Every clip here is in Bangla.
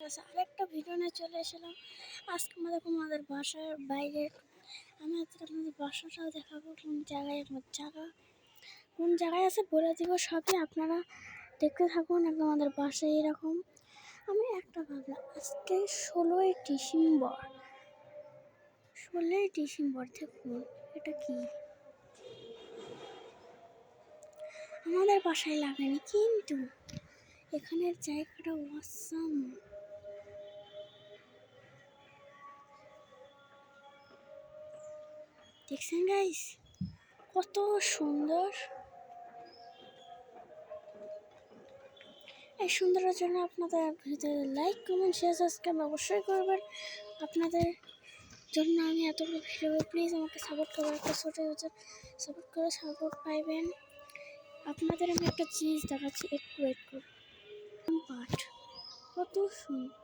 কাছে আরেকটা ভিডিও নিয়ে চলে এসেলাম। আজকে আমাদের বাসার বাইরে আমি আজকে আপনাদের বাসাটাও দেখাবো, কোন জায়গায় আছে বলে দিব সবই। আপনারা দেখতে থাকুন। একদম আমাদের বাসায় এরকম। আমি একটা ভাবলাম আজকে 16ই ডিসেম্বর দেখুন এটা কি আমাদের বাসায় লাগায়নি, কিন্তু এখানের জায়গাটা অসাম। দেখছেন গাইস কত সুন্দর। এই সুন্দরের জন্য আপনাদের video like comment share subscribe অবশ্যই করবেন। আপনাদের জন্য আমি এতগুলো ভিডিও, প্লিজ আমাকে সাপোর্ট করবেন। একটা ছোটো সাপোর্ট পাইবেন। আপনাদের আমি একটা জিনিস দেখাচ্ছি, একটু ওয়েট করুন। পাট কত সুন্দর।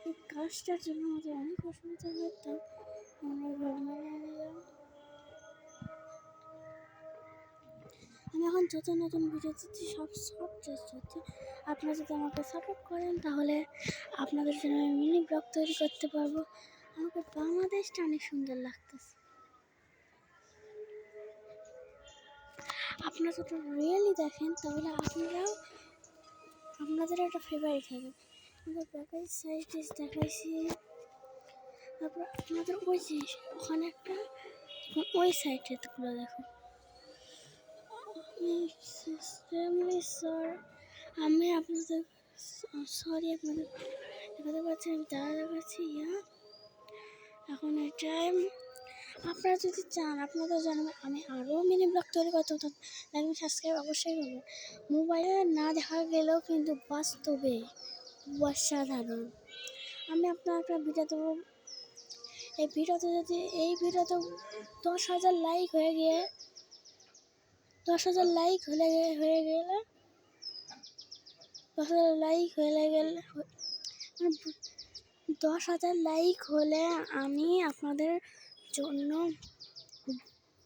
এই গাছটার জন্য আমাদের অনেক অসুবিধা হতো। আমরা ঘর মেনে নিলাম। আমি এখন যত নতুন ভিডিও দিচ্ছি সব চেষ্টা হচ্ছে। আপনারা যদি আমাকে সাপোর্ট করেন তাহলে আপনাদের জন্য আমি মিনি ব্লগ তৈরি করতে পারবো। আমাকে বাংলাদেশটা অনেক সুন্দর লাগতেছে। আপনারা যদি রিয়েলি দেখেন তাহলে আপনাদের একটা ফেভারিট হবে। আমাদের ব্যাকের সাইড দেখাইছি। তারপর আপনাদের ওই যে ওখানে একটা ওই সাইডগুলো দেখুন। আমি আপনাদের সরি আপনাদের দেখাতে পারছি, আমি তারা দেখাচ্ছি। এখন এটাই আপনারা যদি চান আপনাদের জানাবেন, আমি আরও মিনি ব্লগ তৈরি করতে হতাম। লাইক সাবস্ক্রাইব অবশ্যই করবেন। মোবাইলে না দেখা গেলেও কিন্তু বাস্তবে অসাধারণ। আমি আপনার একটা ভিডিও দেবো। এই ভিডিওতে 10,000 লাইক হয়ে গিয়ে 10,000 লাইক হয়ে গেলে 10,000 লাইক হলে আমি আপনাদের জন্য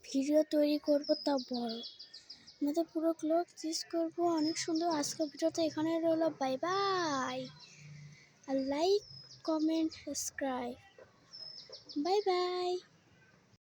ভিডিও তৈরি করবো, তা বড়। আপনাদের পুরো ক্লোজ চেস করবো, অনেক সুন্দর। আজকের ভিডিওতে এখানে রইল। Bye bye. আর like comment subscribe. Bye by.